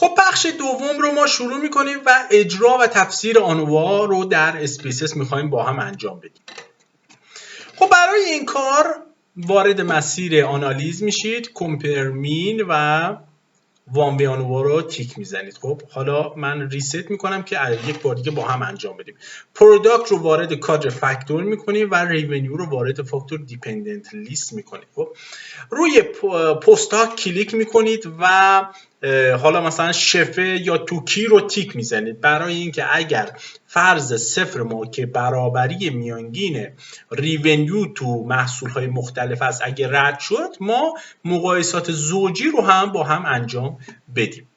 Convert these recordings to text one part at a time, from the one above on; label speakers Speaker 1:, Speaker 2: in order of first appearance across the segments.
Speaker 1: خب بخش دوم رو ما شروع میکنیم و اجرا و تفسیر آنووا رو در اسپیسیس میخوایم با هم انجام بدیم. خب برای این کار وارد مسیر آنالیز میشید، کمپیر مین و وان وی آنووا رو تیک میزنید. خب حالا من ریست میکنم که یک بار دیگه با هم انجام بدیم. پروداکت رو وارد کادر فاکتور میکنیم و ریونیو رو وارد فاکتور دیپندنت لیست میکنید. خب روی پست ها کلیک میکنید و حالا مثلا شفه یا توکی رو تیک میزنید برای اینکه اگر فرض صفر ما که برابری میانگین ریونیو تو محصول های مختلف است اگر رد شد، ما مقایسات زوجی رو هم با هم انجام بدیم.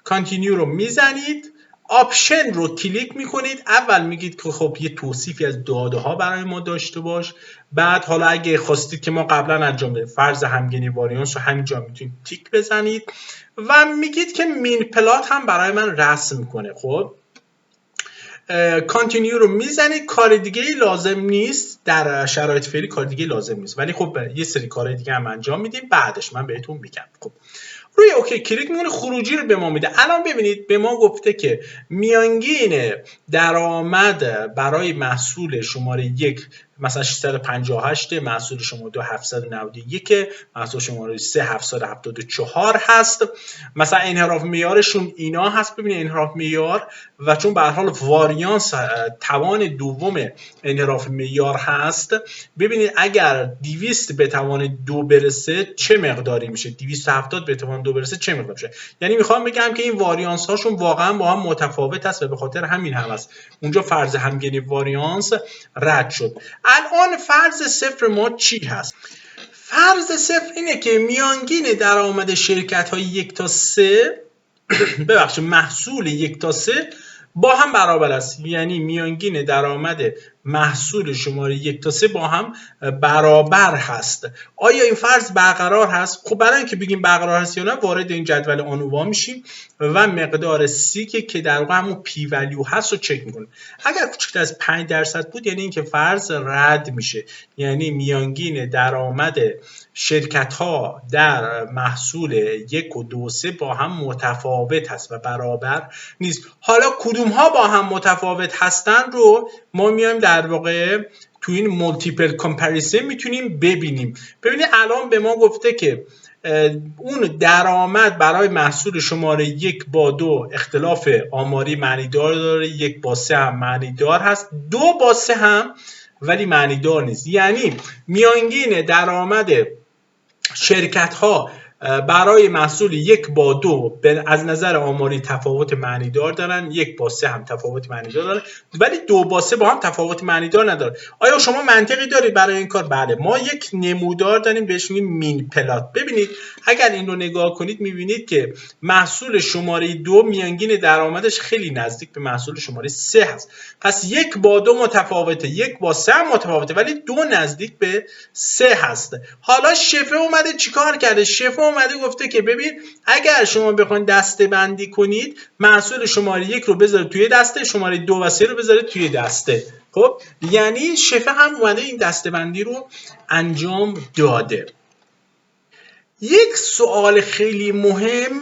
Speaker 1: کانتینیو رو میزنید، آپشن رو کلیک میکنید. اول میگید که خب یه توصیفی از داده ها برای ما داشته باش. بعد حالا اگه خواستید که ما قبلا انجام بدیم فرض همگنی واریانس رو همینجا میتونید تیک بزنید و میگید که مین پلات هم برای من رسم میکنه. خب کانتینیو رو میزنید. کار دیگه لازم نیست، در شرایط فعلی کار دیگه لازم نیست، ولی خب یه سری کار دیگه هم انجام میدیم بعدش من بهتون میگم. خب روی اوکی کلیک میکنه، خروجی رو به ما میده. الان ببینید به ما گفته که میانگین درآمد برای محصول شماره 1 مثلا 658، محصول شماره 2 791، محصول شماره 3 774 هست. مثلا انحراف معیارشون اینا هست. ببینید انحراف معیار و چون به هر حال واریانس توان دوم انحراف معیار هست، ببینید اگر 200 به توان 2 برسه چه مقداری میشه، 270 به توان 2 برسه چه مقدار میشه. یعنی میخوام بگم که این واریانس هاشون واقعا با هم متفاوت است و به خاطر همین هم است اونجا فرض همگنی واریانس رد شد. الان فرض صفر ما چی هست؟ فرض صفر اینه که میانگین درآمد شرکت های 1 تا 3 ببخشید محصول 1 تا 3 با هم برابر است. یعنی میانگین درآمد محصول شماره 1 تا 3 با هم برابر هست. آیا این فرض برقرار هست؟ خب برای اینکه بگیم برقرار هست یا نه وارد این جدول آنووا میشیم و مقدار سی که در واقع همون پی ولیو هست رو چک میکنیم. اگر کوچکتر از 5% بود یعنی اینکه فرض رد میشه، یعنی میانگین درآمد شرکت ها در محصول 1 و 2 و 3 با هم متفاوت هست و برابر نیست. حالا کدوم ها با هم متفاوت هستن رو ما میایم در واقع تو این مولتیپل کامپریزن میتونیم ببینیم. ببینید الان به ما گفته که اون درآمد برای محصول شماره 1 با 2 اختلاف آماری معنیدار داره، 1 با 3 هم معنیدار هست، 2 با 3 هم ولی معنیدار نیست. یعنی میانگین درآمد شرکت ها برای محصول 1 با 2 از نظر آماری تفاوت معنیدار دارن، 1 با 3 هم تفاوت معنیدار دارن، ولی 2 با 3 با هم تفاوت معنیدار نداره. آیا شما منطقی دارید برای این کار؟ بله، ما یک نمودار داریم بهش میگیم مین پلات. ببینید اگر این رو نگاه کنید میبینید که محصول شماره 2 میانگین درآمدش خیلی نزدیک به محصول شماره 3 هست. پس 1 با 2 متفاوته، 1 با 3 هم متفاوته، ولی 2 نزدیک به 3 هست. حالا شفه اومده چیکار کرده؟ شفه اومده گفته که ببین اگر شما بخواید دسته بندی کنید محصول شماره 1 رو بذارید توی دسته، شماره 2 و 3 رو بذارید توی دسته. خب یعنی شفه هم اومده این دسته بندی رو انجام داده. یک سوال خیلی مهم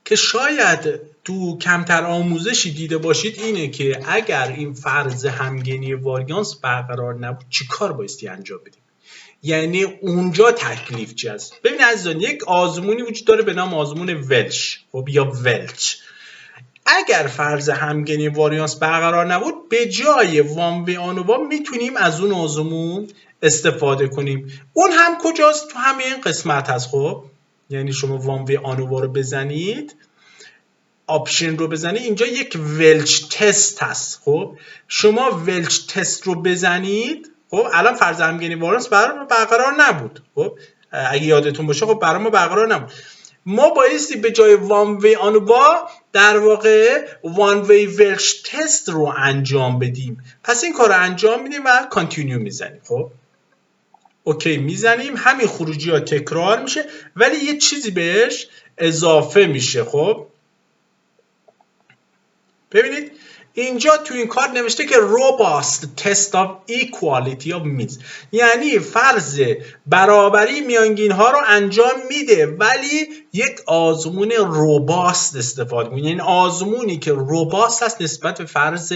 Speaker 1: که شاید تو کمتر آموزشی دیده باشید اینه که اگر این فرض همگنی واریانس برقرار نبود چیکار بایستی انجام بدیم؟ یعنی اونجا تکلیف چی است؟ ببین عزیزان، یک آزمونی وجود داره به نام آزمون ولش، خب یا ولچ. اگر فرض همگنی واریانس برقرار نبود به جای وان وی آنووا میتونیم از اون آزمون استفاده کنیم. اون هم کجاست؟ تو همین قسمت هست. خب یعنی شما وان وی آنووا رو بزنید، آپشن رو بزنید، اینجا یک ولچ تست هست. خب شما ولچ تست رو بزنید. خب الان فرض همگنی واریانس برای ما برقرار نبود. خب اگه یادتون باشه خب برای ما برقرار نبود. ما بایستی به جای وان وی آنووا در واقع وان وی ولچ تست رو انجام بدیم. پس این کار رو انجام میدیم و کانتینیو میزنیم. خب اوکی میزنیم، همین خروجی ها تکرار میشه ولی یه چیزی بهش اضافه میشه. خب ببینید اینجا تو این کار نوشته که robust test of equality of means، یعنی فرض برابری میانگین ها رو انجام میده ولی یک آزمون روباست استفاده میکنه، یعنی آزمونی که روباست هست نسبت به فرض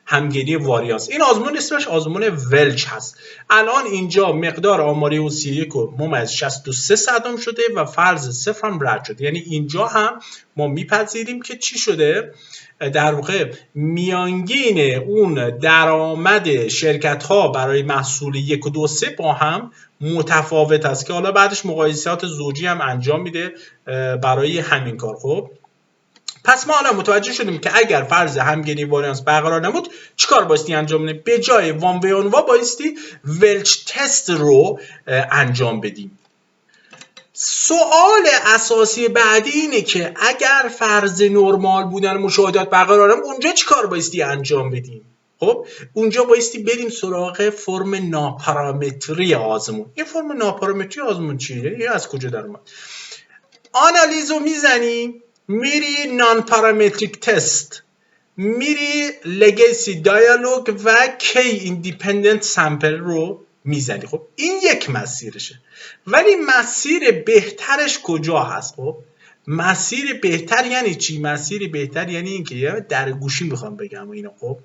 Speaker 1: همگنی واریانس. این آزمون اسمش آزمون ولچ هست. الان اینجا مقدار آماری اون 31.63 شده و فرض صفر هم رد شده، یعنی اینجا هم ما میپذیریم که چی شده؟ در واقع میانگین اون درآمد شرکت ها برای محصول 1 و 2 3 با هم متفاوت است که حالا بعدش مقایسات زوجی هم انجام میده برای همین کار. خب پس ما الان متوجه شدیم که اگر فرض همگنی واریانس برقرار نبود چیکار بایستی انجام بدیم؟ به جای وان وی اون وا بایستی ولچ تست رو انجام بدیم. سوال اساسی بعدی اینه که اگر فرض نرمال بودن مشاهدات برقرار نبود اونجا چیکار بایستی انجام بدیم؟ خب اونجا بایستی بریم سراغ فرم ناپارامتری آزمون. این فرم ناپارامتری آزمون چیه؟ این از کجا در اومد؟ آنالیزو میزنیم، میری نان پارامتریک تست، میری لگسی دیالوگ و کی ایندیپندنت سامپل رو میزنی. خب این یک مسیرشه، ولی مسیر بهترش کجا هست؟ خب مسیر بهتر یعنی چی؟ مسیر بهتر یعنی اینکه در گوشی میخوام بگم اینو. خب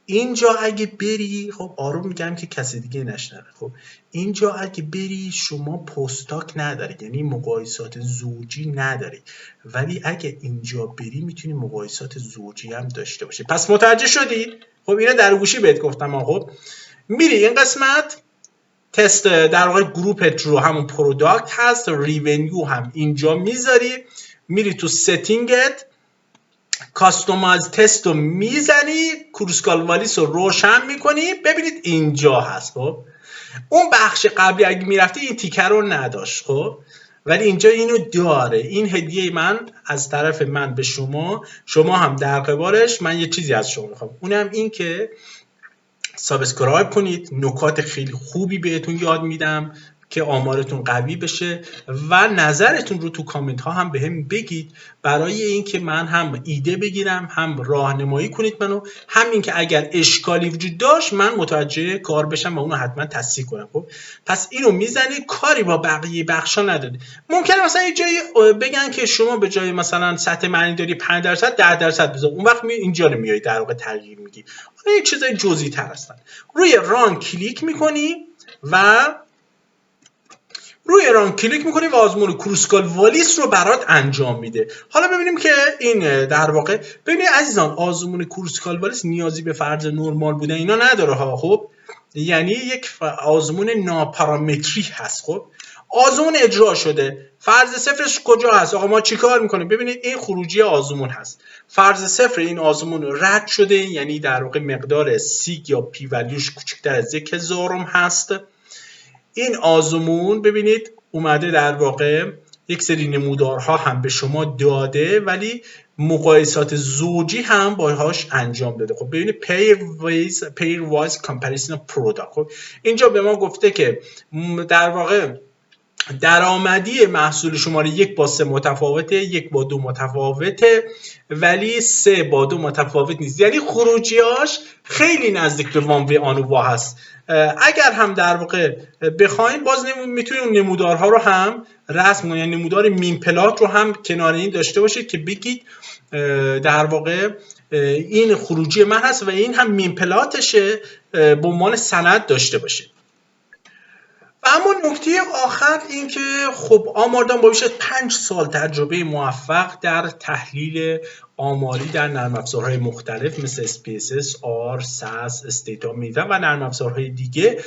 Speaker 1: اینجا اگه بری، خب آروم میگم که کسی دیگه نشنوه، خب اینجا اگه بری شما پستاک نداری، یعنی مقایسات زوجی نداری، ولی اگه اینجا بری میتونی مقایسات زوجی هم داشته باشی. پس متوجه شدی؟ خب اینو در گوشی بهت گفتم. خب میری این قسمت تست در واقع گروپت رو همون پروداکت هست، ریونیو هم اینجا میذاری، میری تو ستینگت کاستومایز تست رو میزنی، کروسکالوالیس رو روشن میکنی، ببینید اینجا هست. خب اون بخش قبلی اگه میرفتی این تیکر رو نداشت، خب ولی اینجا اینو داره. این هدیه من از طرف من به شما هم در قبالش من یه چیزی از شما میخوام، اونم این که سابسکرایب کنید. نکات خیلی خوبی بهتون یاد میدم که آمارتون قوی بشه و نظرتون رو تو کامنت ها هم بهم بگید برای اینکه من هم ایده بگیرم، هم راهنمایی کنید منو، همین که اگر اشکالی وجود داشت من متوجه کار بشم و اونو حتما تصحیح کنم. خب پس اینو میزنید، کاری با بقیه بخشا نداره. ممکنه مثلا یه جایی بگن که شما به جای مثلا سطح معنی داری 5% 10% بذار، اون وقت اینجا رو میای در واقع تغییر میدی. اون چیزای جزئی تر هستن. روی ران کلیک میکنی و آزمون کروسکالوالیس رو برات انجام میده. حالا ببینیم که این در واقع، ببینید عزیزان آزمون کروسکالوالیس نیازی به فرض نرمال بودن اینا نداره ها. خب یعنی یک آزمون ناپارامتری هست. خب آزمون اجرا شده، فرض صفرش کجا هست؟ آقا ما چیکار میکنیم؟ ببینید این خروجی آزمون هست، فرض صفر این آزمون رد شده، یعنی در واقع مقدار سیگ یا پی ولیوش کوچکتر از 1000 هست. این آزمون ببینید اومده در واقع یک سری نمودارها هم به شما داده ولی مقایسات زوجی هم باهاش انجام داده. خب ببینید pair wise comparison of product. خب اینجا به ما گفته که در واقع درآمدی محصول شماره 1 با 3 متفاوته، 1 با 2 متفاوته، ولی 3 با 2 متفاوت نیست، یعنی خروجیاش خیلی نزدیک به وان وی آنووا هست. اگر هم در واقع بخواید باز میتونید اون نمودارها رو هم رسم کنید، یعنی نمودار مین پلات رو هم کنار این داشته باشید که بگید در واقع این خروجی من هست و این هم مین پلاتشه به عنوان سند داشته باشید. و اما نکته آخر این که خب آماردان با بیش از 5 سال تجربه موفق در تحلیل آماری در نرم افزارهای مختلف مثل SPSS، R، SAS، استیتا میتا و نرم افزارهای دیگه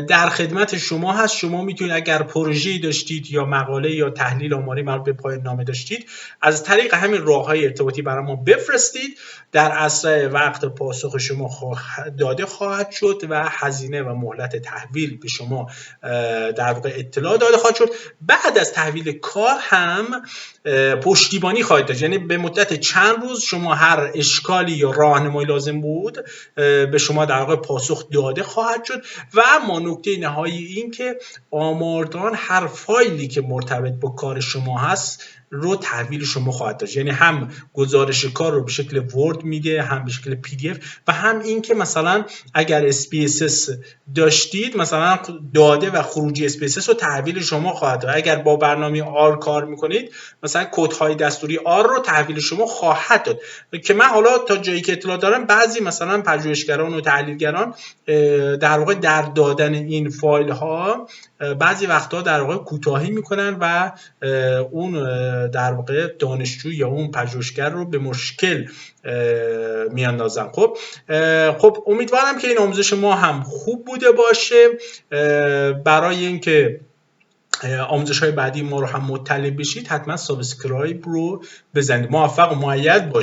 Speaker 1: در خدمت شما هست. شما میتونید اگر پروژه‌ای داشتید یا مقاله یا تحلیل آماری مربوط به پایان نامه داشتید از طریق همین راههای ارتباطی برای ما بفرستید، در اسرع وقت پاسخ شما داده خواهد شد و هزینه و مهلت تحویل به شما در واقع اطلاع داده خواهد شد. بعد از تحویل کار هم پشتیبانی خواهید داشت، یعنی به مدت چند روز شما هر اشکالی یا راهنمایی لازم بود به شما در واقع پاسخ داده خواهد شد. و اما نکته نهایی این که آماردان هر فایلی که مرتبط با کار شما هست رو تحویل شما خواهد داشت. یعنی هم گزارش کار رو به شکل ورد میده، هم به شکل پی دی اف، و هم این که مثلا اگر SPSS داشتید مثلا داده و خروجی SPSS رو تحویل شما خواهد داد. اگر با برنامه آر کار میکنید مثلا کدهای دستوری آر رو تحویل شما خواهد داد، که من حالا تا جایی که اطلاع دارم بعضی مثلا پژوهشگران و تحلیلگران در واقع در دادن این فایل ها بعضی وقتها در واقع کوتاهی میکنن و اون در واقع دانشجو یا اون پژوهشگر رو به مشکل میاندازن. خب امیدوارم که این آموزش ما هم خوب بوده باشه. برای اینکه آموزش‌های بعدی ما رو هم مطلع بشید حتما سابسکرایب رو بزنید. موفق و مؤید باشید.